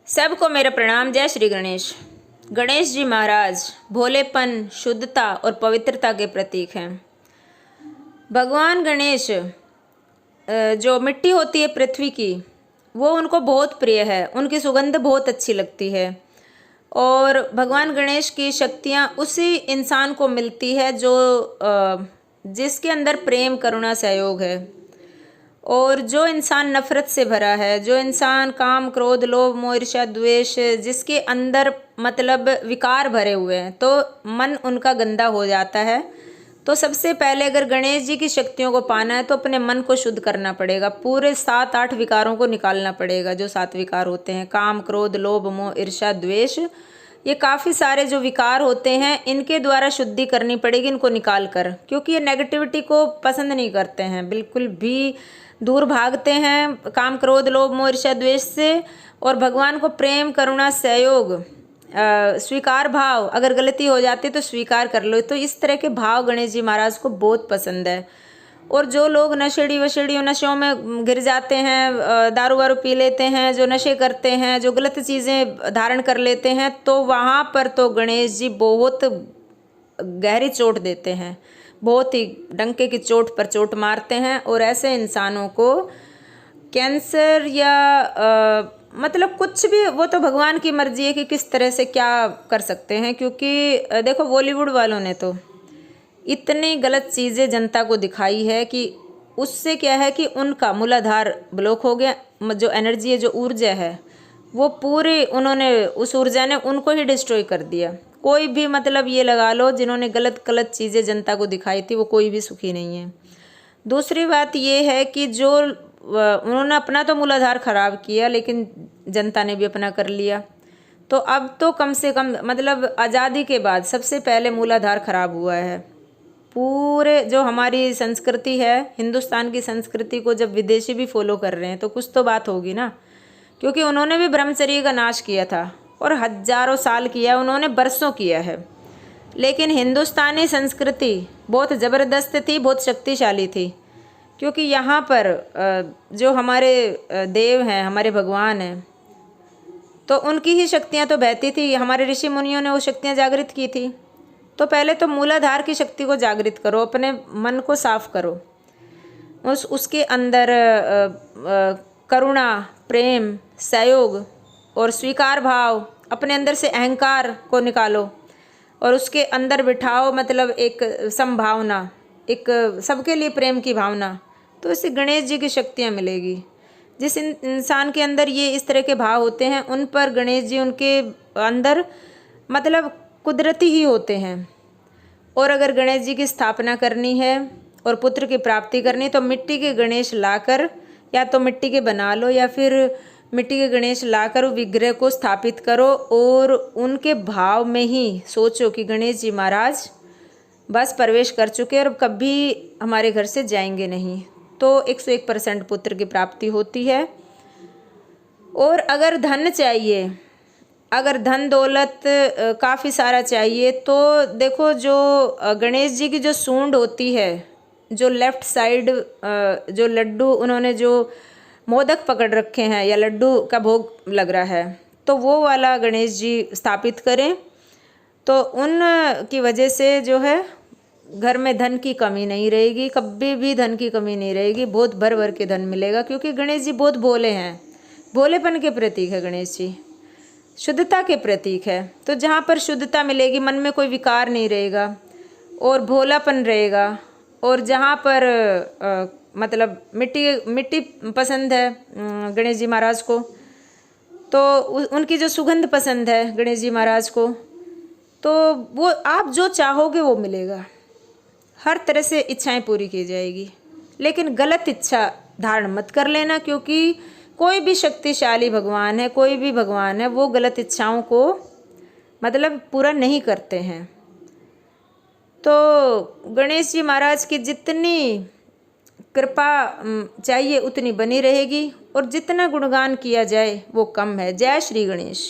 सबको मेरा प्रणाम। जय श्री गणेश। गणेश जी महाराज भोलेपन, शुद्धता और पवित्रता के प्रतीक हैं। भगवान गणेश जो मिट्टी होती है पृथ्वी की, वो उनको बहुत प्रिय है। उनकी सुगंध बहुत अच्छी लगती है और भगवान गणेश की शक्तियाँ उसी इंसान को मिलती है जो जिसके अंदर प्रेम, करुणा, सहयोग है। और जो इंसान नफ़रत से भरा है, जो इंसान काम, क्रोध, लोभ, मोह, ईर्ष्या, द्वेष, जिसके अंदर मतलब विकार भरे हुए हैं, तो मन उनका गंदा हो जाता है। तो सबसे पहले अगर गणेश जी की शक्तियों को पाना है तो अपने मन को शुद्ध करना पड़ेगा। पूरे 7-8 विकारों को निकालना पड़ेगा। जो 7 विकार होते हैं, काम, क्रोध, लोभ, मोह, ईर्ष्या, द्वेष, ये काफ़ी सारे जो विकार होते हैं, इनके द्वारा शुद्धि करनी पड़ेगी इनको निकाल कर, क्योंकि ये नेगेटिविटी को पसंद नहीं करते हैं, बिल्कुल भी दूर भागते हैं काम, क्रोध, लोभ, मोह, ईर्ष्या, द्वेष से। और भगवान को प्रेम, करुणा, सहयोग, स्वीकार भाव, अगर गलती हो जाती है तो स्वीकार कर लो। तो इस तरह के भाव गणेश जी महाराज को बहुत पसंद है। और जो लोग नशेड़ी वशेड़ी नशों में गिर जाते हैं, दारू वारू पी लेते हैं, जो नशे करते हैं, जो गलत चीज़ें धारण कर लेते हैं, तो वहाँ पर तो गणेश जी बहुत गहरी चोट देते हैं, बहुत ही डंके की चोट पर चोट मारते हैं। और ऐसे इंसानों को कैंसर या मतलब कुछ भी, वो तो भगवान की मर्जी है कि किस तरह से क्या कर सकते हैं। क्योंकि देखो बॉलीवुड वालों ने तो इतनी गलत चीज़ें जनता को दिखाई है कि उससे क्या है कि उनका मूलाधार ब्लॉक हो गया। जो एनर्जी है, जो ऊर्जा है, वो पूरी उन्होंने, उस ऊर्जा ने उनको ही डिस्ट्रॉय कर दिया। कोई भी मतलब ये लगा लो जिन्होंने गलत गलत चीज़ें जनता को दिखाई थी, वो कोई भी सुखी नहीं है। दूसरी बात ये है कि जो उन्होंने अपना तो मूलाधार खराब किया, लेकिन जनता ने भी अपना कर लिया। तो अब तो कम से कम मतलब आज़ादी के बाद सबसे पहले मूलाधार खराब हुआ है। पूरे जो हमारी संस्कृति है, हिंदुस्तान की संस्कृति को जब विदेशी भी फॉलो कर रहे हैं तो कुछ तो बात होगी ना, क्योंकि उन्होंने भी ब्रह्मचर्य का नाश किया था और हजारों साल किया, उन्होंने बरसों किया है। लेकिन हिंदुस्तानी संस्कृति बहुत ज़बरदस्त थी, बहुत शक्तिशाली थी, क्योंकि यहाँ पर जो हमारे देव हैं, हमारे भगवान हैं, तो उनकी ही शक्तियाँ तो बहती थी। हमारे ऋषि मुनियों ने वो शक्तियाँ जागृत की थी। तो पहले तो मूलाधार की शक्ति को जागृत करो, अपने मन को साफ करो, उसके अंदर करुणा, प्रेम, सहयोग और स्वीकार भाव, अपने अंदर से अहंकार को निकालो और उसके अंदर बिठाओ मतलब एक संभावना, एक सबके लिए प्रेम की भावना। तो इससे गणेश जी की शक्तियाँ मिलेगी। जिस इंसान के अंदर ये इस तरह के भाव होते हैं, उन पर गणेश जी उनके अंदर मतलब कुदरती ही होते हैं। और अगर गणेश जी की स्थापना करनी है और पुत्र की प्राप्ति करनी, तो मिट्टी के गणेश लाकर, या तो मिट्टी के बना लो या फिर मिट्टी के गणेश लाकर विग्रह को स्थापित करो और उनके भाव में ही सोचो कि गणेश जी महाराज बस प्रवेश कर चुके और कभी हमारे घर से जाएंगे नहीं। तो 101% पुत्र की प्राप्ति होती है। और अगर धन चाहिए, अगर धन दौलत काफ़ी सारा चाहिए, तो देखो जो गणेश जी की जो सूंड होती है, जो लेफ़्ट साइड जो लड्डू उन्होंने जो मोदक पकड़ रखे हैं या लड्डू का भोग लग रहा है, तो वो वाला गणेश जी स्थापित करें, तो उन की वजह से जो है घर में धन की कमी नहीं रहेगी, कभी भी धन की कमी नहीं रहेगी, बहुत भर भर के धन मिलेगा। क्योंकि गणेश जी बहुत भोले हैं, भोलेपन के प्रतीक है गणेश जी, शुद्धता के प्रतीक है। तो जहाँ पर शुद्धता मिलेगी, मन में कोई विकार नहीं रहेगा और भोलापन रहेगा। और जहाँ पर मतलब मिट्टी पसंद है गणेश जी महाराज को, तो उनकी जो सुगंध पसंद है गणेश जी महाराज को, तो वो आप जो चाहोगे वो मिलेगा। हर तरह से इच्छाएं पूरी की जाएगी। लेकिन गलत इच्छा धारण मत कर लेना, क्योंकि कोई भी शक्तिशाली भगवान है, कोई भी भगवान है, वो गलत इच्छाओं को मतलब पूरा नहीं करते हैं। तो गणेश जी महाराज की जितनी कृपा चाहिए उतनी बनी रहेगी और जितना गुणगान किया जाए वो कम है। जय श्री गणेश।